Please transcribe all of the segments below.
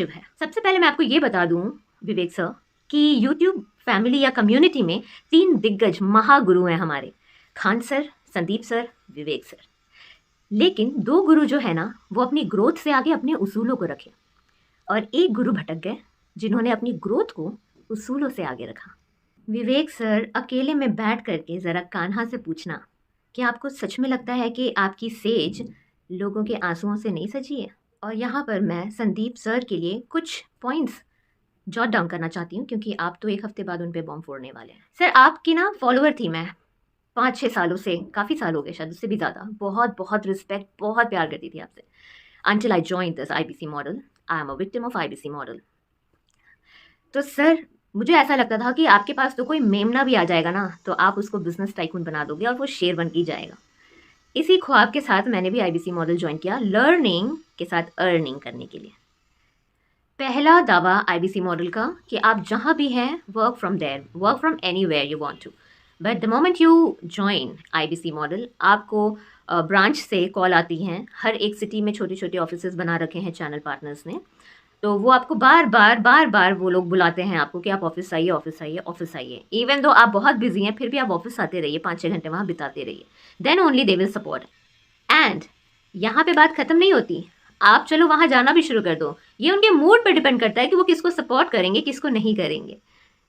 है। सबसे पहले मैं आपको ये बता दूं विवेक सर कि यूट्यूब फैमिली या कम्युनिटी में 3 दिग्गज महागुरु हैं हमारे, खान सर, संदीप सर, विवेक सर। लेकिन 2 गुरु जो है ना, वो अपनी ग्रोथ से आगे अपने उसूलों को रखे और एक गुरु भटक गए जिन्होंने अपनी ग्रोथ को उसूलों से आगे रखा। विवेक सर, अकेले में बैठ करके ज़रा कान्हा से पूछना कि आपको सच में लगता है कि आपकी सेज लोगों के आंसुओं से नहीं सजी है? और यहाँ पर मैं संदीप सर के लिए कुछ पॉइंट्स जॉट डाउन करना चाहती हूँ क्योंकि आप तो 1 हफ्ते बाद उन पे बॉम्ब फोड़ने वाले हैं। सर, आपकी ना फॉलोअर थी मैं 5-6 सालों से, काफ़ी साल हो गए शायद, उससे भी ज़्यादा। बहुत बहुत रिस्पेक्ट, बहुत प्यार करती थी आपसे until I joined this IBC model. I am a victim of IBC model. तो सर, मुझे ऐसा लगता था कि आपके पास तो कोई मेमना भी आ जाएगा ना तो आप उसको बिजनेस टाइकून बना दोगे और वो शेर बन के जाएगा। इसी ख्वाब के साथ मैंने भी IBC मॉडल ज्वाइन किया, लर्निंग के साथ अर्निंग करने के लिए। पहला दावा IBC मॉडल का कि आप जहाँ भी हैं, work from there, work from anywhere you want to. But the moment you join IBC model, आपको ब्रांच से कॉल आती हैं। हर एक सिटी में छोटे छोटे ऑफिसेज बना रखे हैं चैनल पार्टनर्स ने, तो वो आपको बार बार वो लोग बुलाते हैं आपको कि आप ऑफिस आइए, ऑफिस आइए, ऑफिस आइए। इवन दो आप बहुत बिजी हैं फिर भी आप ऑफिस आते रहिए, 5-6 घंटे वहाँ बिताते रहिए, then only they will support. And यहाँ पे बात खत्म नहीं होती, आप चलो वहाँ जाना भी शुरू कर दो, ये उनके मूड पर डिपेंड करता है कि वो किसको सपोर्ट करेंगे, किसको नहीं करेंगे।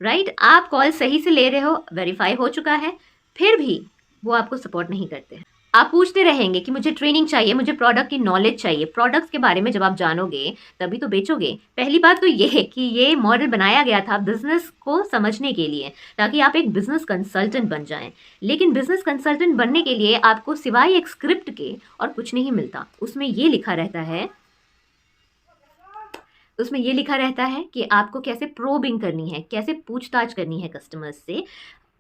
राइट? आप कॉल सही से ले रहे हो, वेरीफाई हो चुका है, फिर भी वो आपको सपोर्ट नहीं करते हैं। आप पूछते रहेंगे कि मुझे ट्रेनिंग चाहिए, मुझे प्रोडक्ट की नॉलेज चाहिए। प्रोडक्ट्स के बारे में जब आप जानोगे तभी तो बेचोगे। पहली बात तो ये है कि ये मॉडल बनाया गया था बिजनेस को समझने के लिए, ताकि आप एक बिजनेस कंसल्टेंट बन जाएं। लेकिन बिजनेस कंसल्टेंट बनने के लिए आपको सिवाय एक स्क्रिप्ट के और कुछ नहीं मिलता। उसमें ये लिखा रहता है कि आपको कैसे प्रोबिंग करनी है, कैसे पूछताछ करनी है कस्टमर्स से।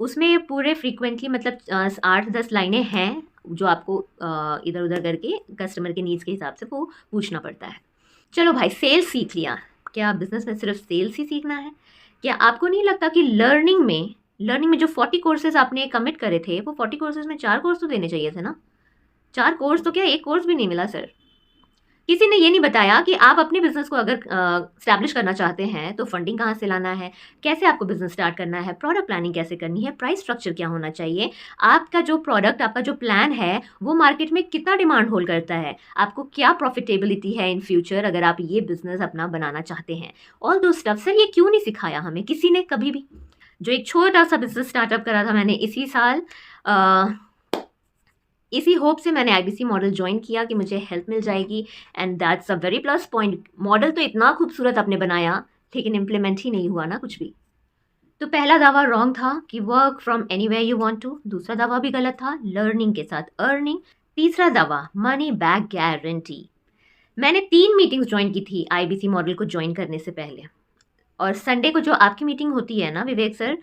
उसमें पूरे फ्रीक्वेंटली मतलब 8-10 लाइनें हैं जो आपको इधर उधर करके कस्टमर के नीड्स के हिसाब से वो पूछना पड़ता है। चलो भाई, सेल्स सीख लिया, क्या बिजनेस में सिर्फ सेल्स ही सीखना है? क्या आपको नहीं लगता कि लर्निंग में जो 40 कोर्सेज आपने कमिट करे थे, वो 40 कोर्सेज में 4 कोर्स तो देने चाहिए थे ना? 4 कोर्स तो क्या, 1 कोर्स भी नहीं मिला सर। किसी ने ये नहीं बताया कि आप अपने बिजनेस को अगर स्टैब्लिश करना चाहते हैं तो फंडिंग कहाँ से लाना है, कैसे आपको बिजनेस स्टार्ट करना है, प्रोडक्ट प्लानिंग कैसे करनी है, प्राइस स्ट्रक्चर क्या होना चाहिए, आपका जो प्रोडक्ट, आपका जो प्लान है वो मार्केट में कितना डिमांड होल्ड करता है, आपको क्या प्रॉफिटेबिलिटी है इन फ्यूचर अगर आप ये बिजनेस अपना बनाना चाहते हैं। ऑल दो स्टफ सर, ये क्यों नहीं सिखाया हमें किसी ने कभी भी? जो एक छोटा सा बिजनेस स्टार्टअप करा था मैंने इसी साल, इसी होप से मैंने IBC मॉडल ज्वाइन किया कि मुझे हेल्प मिल जाएगी, and that's a very plus point. Model तो इतना खूबसूरत आपने बनाया, लेकिन इम्प्लीमेंट ही नहीं हुआ ना कुछ भी। तो पहला दावा रॉन्ग था कि work from anywhere you want to. दूसरा दावा भी गलत था, लर्निंग के साथ अर्निंग। तीसरा दावा, मनी बैक गारंटी। मैंने 3 मीटिंग्स ज्वाइन की थी IBC मॉडल को ज्वाइन करने से पहले, और संडे को जो आपकी मीटिंग होती है ना विवेक सर,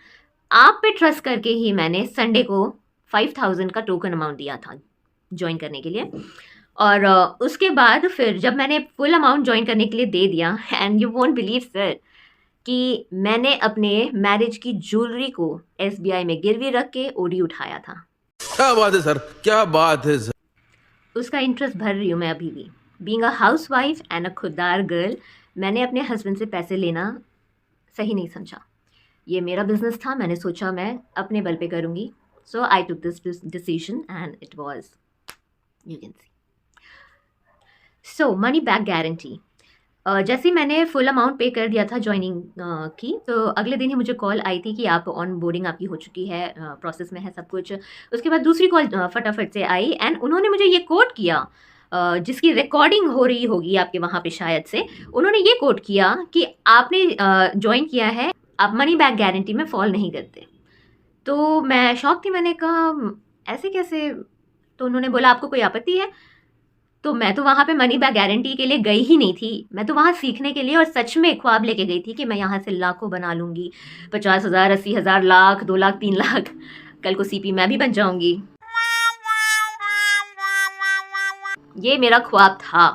आप पे ट्रस्ट करके ही मैंने संडे को 5000 का टोकन अमाउंट दिया था ज्वाइन करने के लिए। और उसके बाद फिर जब मैंने फुल अमाउंट ज्वाइन करने के लिए दे दिया, and you won't believe sir कि मैंने अपने मैरिज की ज्वेलरी को SBI में गिरवी रख के OD उठाया था। क्या बात है सर, क्या बात है सर। उसका इंटरेस्ट भर रही हूँ मैं अभी भी। Being a housewife and a खुददार गर्ल, मैंने अपने हस्बैंड से पैसे लेना सही नहीं समझा। ये मेरा बिजनेस था, मैंने सोचा मैं अपने बल पे करूँगी। So I took this decision and it was, you can see. So money back guarantee, जैसे मैंने फुल अमाउंट पे कर दिया था ज्वाइनिंग की, तो अगले दिन ही मुझे कॉल आई थी कि आप ऑन बोर्डिंग आपकी हो चुकी है, प्रोसेस में है सब कुछ। उसके बाद दूसरी कॉल फटाफट से आई एंड उन्होंने मुझे ये कोट किया, जिसकी रिकॉर्डिंग हो रही होगी आपके वहाँ पे शायद से। उन्होंने ये कोट किया कि आपने ज्वाइन किया है, आप मनी बैक गारंटी में फॉल नहीं करते। तो मैं शॉक थी, मैंने कहा ऐसे कैसे? तो उन्होंने बोला आपको कोई आपत्ति है? तो मैं तो वहाँ पे मनी बैक गारंटी के लिए गई ही नहीं थी, मैं तो वहाँ सीखने के लिए और सच में ख्वाब लेके गई थी कि मैं यहाँ से लाखों बना लूँगी, 50,000, 80,000, लाख, 2 लाख, 3 लाख, कल को CP मैं भी बन जाऊँगी। ये मेरा ख्वाब था।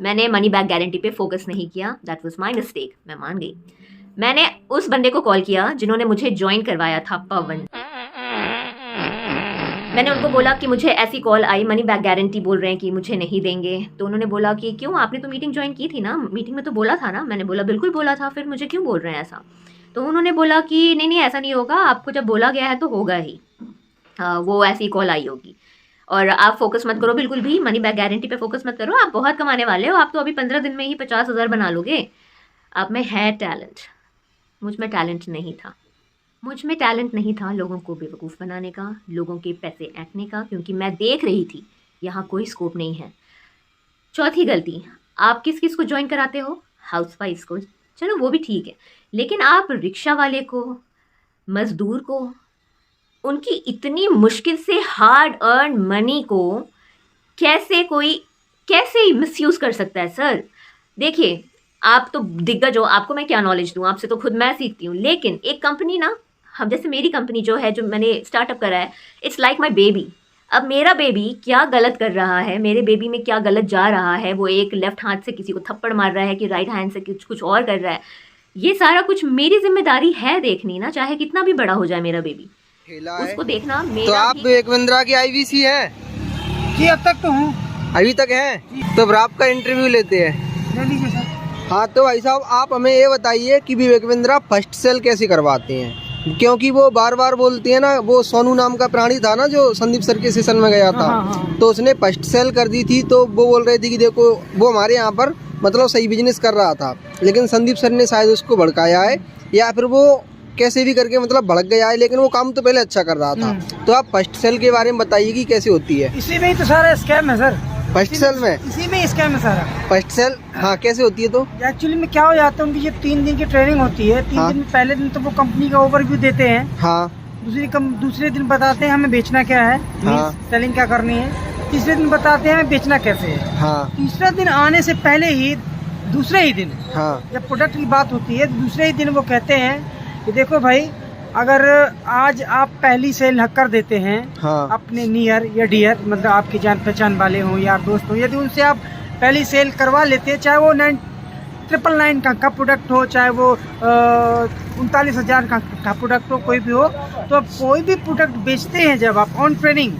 मैंने मनी बैक गारंटी पे फोकस नहीं किया, दैट वाज माय मिस्टेक, मैं मान गई। मैंने उस बंदे को कॉल किया जिन्होंने मुझे ज्वाइन करवाया था, पवन। मैंने उनको बोला कि मुझे ऐसी कॉल आई, मनी बैक गारंटी बोल रहे हैं कि मुझे नहीं देंगे। तो उन्होंने बोला कि क्यों, आपने तो मीटिंग ज्वाइन की थी ना, मीटिंग में तो बोला था ना। मैंने बोला बिल्कुल बोला था, फिर मुझे क्यों बोल रहे हैं ऐसा। तो उन्होंने बोला कि नहीं नहीं ऐसा नहीं होगा, आपको जब बोला गया है तो होगा ही, वो ऐसी कॉल आई होगी। और आप फोकस मत करो बिल्कुल भी, मनी बैक गारंटी पे फोकस मत करो, आप बहुत कमाने वाले हो, आप तो अभी 15 दिन में ही 50,000 बना लोगे। आप में है टैलेंट, मुझ में टैलेंट नहीं था। मुझ में टैलेंट नहीं था लोगों को बेवकूफ़ बनाने का, लोगों के पैसे ऐंठने का, क्योंकि मैं देख रही थी यहाँ कोई स्कोप नहीं है। चौथी गलती, आप किस किस को ज्वाइन कराते हो, हाउस वाइफ को, चलो वो भी ठीक है, लेकिन आप रिक्शा वाले को, मज़दूर को, उनकी इतनी मुश्किल से हार्ड अर्न मनी को कैसे मिसयूज़ कर सकता है सर। देखिए आप तो दिग्गज हो, आपको मैं क्या नॉलेज दूँ, आपसे तो खुद मैं सीखती हूँ। लेकिन एक कंपनी ना, हम जैसे मेरी कंपनी जो है, जो मैंने स्टार्टअप करा है, इट्स लाइक माई बेबी। अब मेरा बेबी क्या गलत कर रहा है, मेरे बेबी में क्या गलत जा रहा है, वो एक लेफ्ट हाथ से किसी को थप्पड़ मार रहा है कि राइट हैंड से कुछ और कर रहा है, ये सारा कुछ मेरी जिम्मेदारी है देखनी ना, चाहे कितना भी बड़ा हो जाए मेरा बेबी, उसको देखना मेरा। तो आप विवेक बिंद्रा की आईवीसी है? जी अब तक तो हूँ। अभी तक है? तो फिर आपका इंटरव्यू लेते हैं। ले लीजिए सर। हाँ तो भाई साहब आप हमें ये बताइए कि विवेक बिंद्रा फर्स्ट सेल कैसे करवाते हैं, क्योंकि वो बार बार बोलती है ना, वो सोनू नाम का प्राणी था ना जो संदीप सर के सेशन में गया था, हाँ। तो उसने फर्स्ट सेल कर दी थी, तो वो बोल रहे थे कि देखो वो हमारे यहाँ पर मतलब सही बिजनेस कर रहा था, लेकिन संदीप सर ने शायद उसको भड़काया है, या फिर वो कैसे भी करके मतलब भड़क गया है, लेकिन वो काम तो पहले अच्छा कर रहा था। तो आप फर्स्ट सेल के बारे में बताइए कि कैसे होती है। इसी में ही तो सारा स्कैम है सर। फर्स्ट सेल में? इसी में स्कैम है सारा। फर्स्ट सेल हाँ कैसे होती है? तो एक्चुअली में क्या हो जाता है, उनकी ये 3 दिन की ट्रेनिंग होती है। 3 दिन में पहले दिन तो वो कंपनी का ओवरव्यू देते हैं। हाँ। दूसरे दिन बताते हैं हमें बेचना क्या है, सेलिंग क्या करनी है। तीसरे दिन बताते हैं हमें बेचना कैसे है। हाँ। तीसरा दिन आने से पहले ही दूसरे ही दिन जब प्रोडक्ट की बात होती है, दूसरे ही दिन वो कहते हैं कि देखो भाई, अगर आज आप पहली सेल कर देते हैं अपने नियर या डियर, मतलब आपकी जान पहचान वाले हों, यार दोस्त हों, यदि उनसे आप पहली सेल करवा लेते हैं, चाहे वो 999 का प्रोडक्ट हो, चाहे वो 39,000 का प्रोडक्ट हो, कोई भी हो, तो आप कोई भी प्रोडक्ट बेचते हैं जब आप ऑन ट्रेनिंग,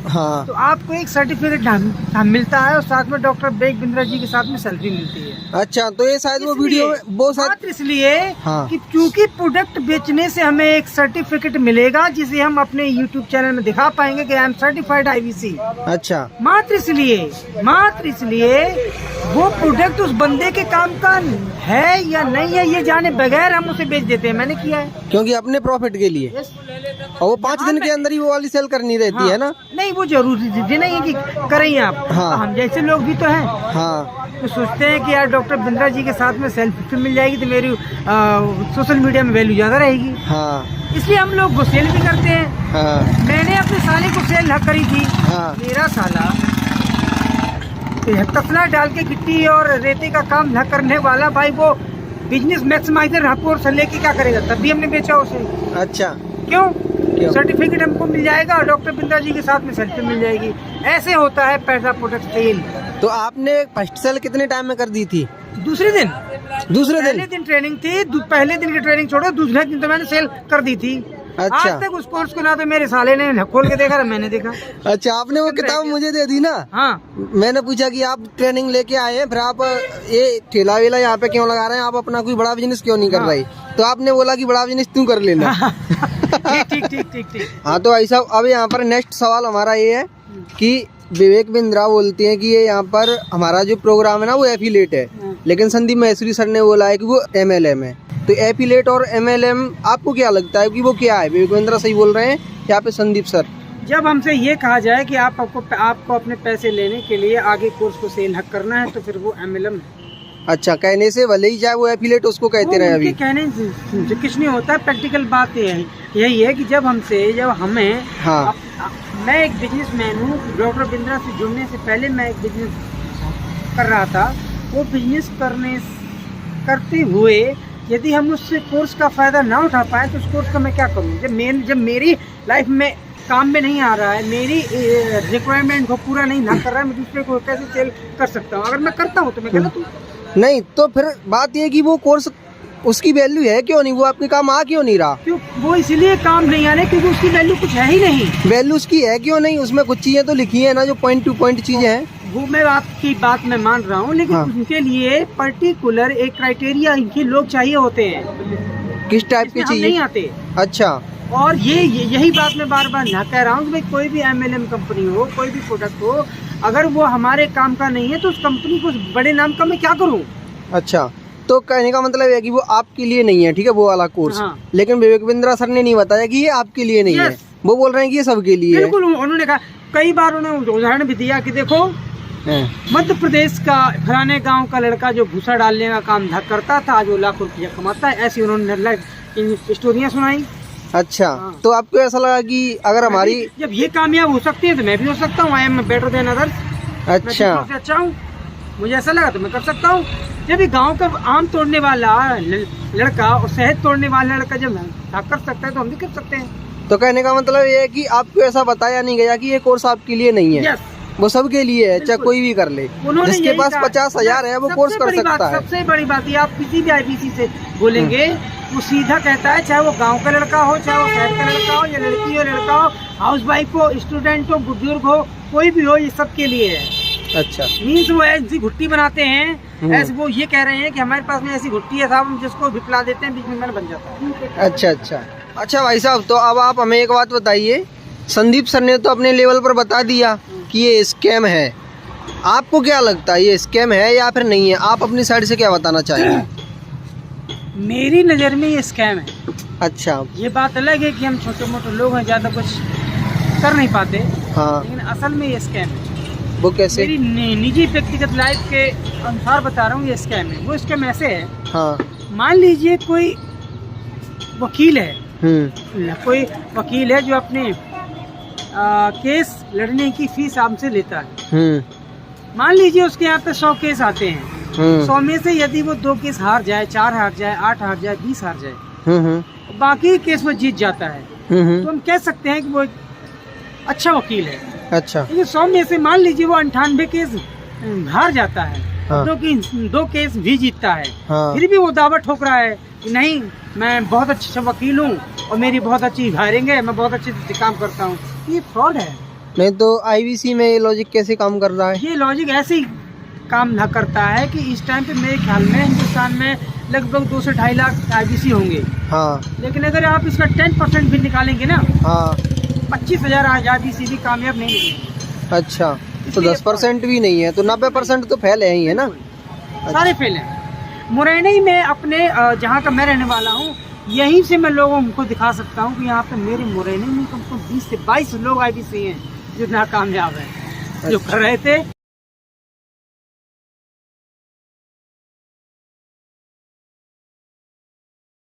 तो आपको एक सर्टिफिकेट मिलता है, और साथ में डॉक्टर विवेक बिंद्रा जी के साथ में सैलरी मिलती है। अच्छा, तो ये शायद वो वीडियो वो मात्र इसलिए कि क्योंकि प्रोडक्ट बेचने से हमें एक सर्टिफिकेट मिलेगा, जिसे हम अपने YouTube चैनल में दिखा पाएंगे कि आई एम सर्टिफाइड IVC। अच्छा, मात्र इसलिए वो प्रोडक्ट उस बंदे के काम का है या नहीं है, ये जाने बगैर हम उसे बेच देते हैं। मैंने किया है, क्योंकि अपने प्रॉफिट के लिए। और वो 5 दिन के अंदर ही वो वाली सेल करनी रहती है ना? नहीं, वो जरूरी नहीं है कि करें आप। हम जैसे लोग भी तो हैं, तो सोचते हैं कि यार डॉक्टर बिंद्रा जी के साथ में सेल्फी मिल जाएगी तो मेरी सोशल मीडिया में वैल्यू ज्यादा रहेगी। इसलिए हम लोग वो सेल भी करते हैं। मैंने अपने साले को सेल करी थी। मेरा साला तसला डाल के गिट्टी और रेते का काम न करने वाला भाई, वो बिजनेस मैक्सिमाइजर रापोर से लेके क्या करेगा, तब भी हमने बेचा उसे। अच्छा, क्यों? सर्टिफिकेट हमको मिल जाएगा और डॉक्टर बिंद्रा जी के साथ में सेल्फी मिल जाएगी। ऐसे होता है पैसा प्रोडक्ट सेल। तो आपने फर्स्ट सेल कितने टाइम में कर दी थी? दूसरे दिन पहले दिन ट्रेनिंग थी, पहले दिन की ट्रेनिंग छोड़ो, दूसरे दिन तो मैंने सेल कर दी थी। अच्छा। आज तक उस कोर्स को ना तो मेरे साले ने खोल के देखा, मैंने देखा। अच्छा, आपने वो किताब मुझे दे दी ना? हाँ। मैंने पूछा कि आप ट्रेनिंग लेके आए हैं, फिर आप ये ठेला वेला यहाँ पे क्यों लगा रहे हैं, आप अपना कोई बड़ा बिजनेस क्यों नहीं कर रहे? तो आपने बोला कि बड़ा बिजनेस तू कर लेना। ठीक। हाँ, तो भाई साहब अब यहाँ पर नेक्स्ट सवाल हमारा ये है कि विवेक बिंद्रा बोलते हैं कि ये यहाँ पर हमारा जो प्रोग्राम है ना वो एफिलेट है, लेकिन संदीप महेश्वरी सर ने बोला है कि वो MLM है। तो एफिलेट और MLM आपको क्या लगता है कि वो क्या है? विवेक बिंद्रा सही बोल रहे हैं यहाँ पे संदीप सर? जब हमसे ये कहा जाए कि आपको अपने पैसे लेने के लिए आगे कोर्स को सेल करना है, तो फिर वो MLM है। अच्छा, कहने से भले ही चाहे वो एफिलेट उसको कहते रहे, अभी कहने से कुछ नहीं होता। प्रैक्टिकल बात यही है कि जब हमें मैं एक बिजनेसमैन हूँ, डॉक्टर बिंद्रा से जुड़ने से पहले मैं एक बिजनेस कर रहा था। वो बिजनेस करते हुए यदि हम उससे कोर्स का फायदा ना उठा पाए तो उस कोर्स का मैं क्या करूँ? जब मेरी लाइफ में काम में नहीं आ रहा है, मेरी रिक्वायरमेंट को पूरा नहीं ना कर रहा है, मैं दूसरे को कैसे सेल कर सकता हूँ? अगर मैं करता हूँ तो मैं गलत हूँ? नहीं, तो फिर बात ये कि वो कोर्स उसकी वैल्यू है क्यों नहीं, वो आपके काम आ क्यों नहीं रहा? क्यों वो इसलिए काम नहीं आने क्योंकि उसकी वैल्यू कुछ है ही नहीं। वैल्यू उसकी है क्यों नहीं? उसमें कुछ चीजें तो लिखी है ना जो पॉइंट टू पॉइंट चीजें हैं। वो मैं आपकी बात में मान रहा हूँ, लेकिन हाँ। उनके लिए पर्टिकुलर एक क्राइटेरिया इनके लोग चाहिए होते हैं। किस टाइप के हम चाहिए? नहीं आते। अच्छा। और यही बात मैं बार बार ना कह रहा हूँ कि भाई कोई भी MLM कंपनी हो, कोई भी प्रोडक्ट हो, अगर वो हमारे काम का नहीं है तो उस कंपनी को बड़े नाम का मैं क्या करूँ। अच्छा, तो कहने का मतलब है कि वो आपके लिए नहीं है, ठीक है, वो वाला कोर्स। हाँ। लेकिन विवेक बिंद्रा सर ने नहीं बताया कि ये आपके लिए नहीं है, वो बोल रहे हैं कि ये सबके लिए है। बिल्कुल, उन्होंने कहा, कई बार उन्होंने उदाहरण भी दिया कि देखो मध्य प्रदेश का फलाने गांव का लड़का जो भूसा डालने का काम करता था, आज वो लाखों रुपया कमाता है। ऐसी उन्होंने स्टोरियाँ सुनाई। अच्छा। हाँ। तो आपको ऐसा लगा कि अगर हमारी जब ये कामयाब हो सकती है तो मैं भी हो सकता हूँ। I am better than others. अच्छा अच्छा हूँ, मुझे ऐसा लगा तो मैं कर सकता हूँ। जब ये गांव का आम तोड़ने वाला लड़का और शहद तोड़ने वाला लड़का जब कर सकता है तो हम भी कर सकते हैं। तो कहने का मतलब ये है कि आपको ऐसा बताया नहीं गया कि ये कोर्स आपके लिए नहीं है। वो सबके लिए है, चाहे कोई भी कर ले। जिसके पास 50,000 है वो कोर्स कर सकता है। सबसे बड़ी बात ये, आप किसी भी IBC से बोलेंगे वो सीधा कहता है, चाहे वो गांव का लड़का हो, चाहे वो शहर का लड़का हो, या लड़की हो, लड़का हो, हाउस वाइफ हो, स्टूडेंट हो, बुजुर्ग हो, कोई भी हो, ये सबके लिए है। अच्छा। मीन्स वो ऐसी घुट्टी बनाते हैं, ऐसे वो ये कह रहे हैं कि हमारे पास में ऐसी घुट्टी है साहब, हम जिसको भिपला देते हैं, बिजनेसमैन बन जाता है। अच्छा भाई साहब, तो अब आप हमें एक बात बताइए, संदीप सर ने तो अपने लेवल पर बता दिया कि ये स्कैम है, आपको क्या लगता है ये स्कैम है या फिर नहीं है? आप अपनी साइड से क्या बताना चाहेंगे? मेरी नज़र में ये स्कैम है। अच्छा। ये बात अलग है कि हम छोटे मोटे लोग हैं, ज़्यादा कुछ कर नहीं पाते। हाँ। लेकिन असल में ये स्कैम है। वो कैसे? मेरी निजी व्यक्तिगत लाइफ के अनुसार बता रहा हूँ, ये स्कैम है। वो स्कैम ऐसे है, हाँ। मान लीजिए कोई वकील है, कोई वकील है जो अपने केस लड़ने की फीस हमसे लेता है। मान लीजिए उसके यहाँ पे 100 केस आते हैं, 100 में से यदि वो 2 केस हार जाए, 4 हार जाए, 8 हार जाए, 20 हार जाए, बाकी केस वो जीत जाता है, तो हम कह सकते हैं कि वो एक अच्छा वकील है। अच्छा। लेकिन 100 में से मान लीजिए वो 98 केस हार जाता है, हाँ। 2 केस भी जीतता है, हाँ। फिर भी वो दावा ठोक रहा है कि नहीं, मैं बहुत अच्छा वकील हूँ और मेरी बहुत अच्छी हायरिंग है, मैं बहुत अच्छे से काम करता हूँ। ये फ्रॉड है। नहीं तो IBC में ये लॉजिक कैसे काम कर रहा है? ये लॉजिक ऐसे ही काम ना करता है कि इस टाइम पे मेरे ख्याल में हिंदुस्तान में लगभग 2 से 2.5 लाख IBC होंगे। हाँ। लेकिन अगर आप इसका 10% भी निकालेंगे ना, हाँ। 25,000 IBC भी कामयाब नहीं होंगे। अच्छा, तो 10% भी नहीं है, तो 90% तो फेल है ही है ना? सारे फेल हैं। मुरैना में अपने जहाँ का मैं रहने वाला हूँ, यहीं से मैं लोगों को दिखा सकता हूँ कि यहाँ पे मेरे मुरैना में कम से कम 20 से 22 लोग IBC हैं जो नाकामयाब हैं, जो कर रहे थे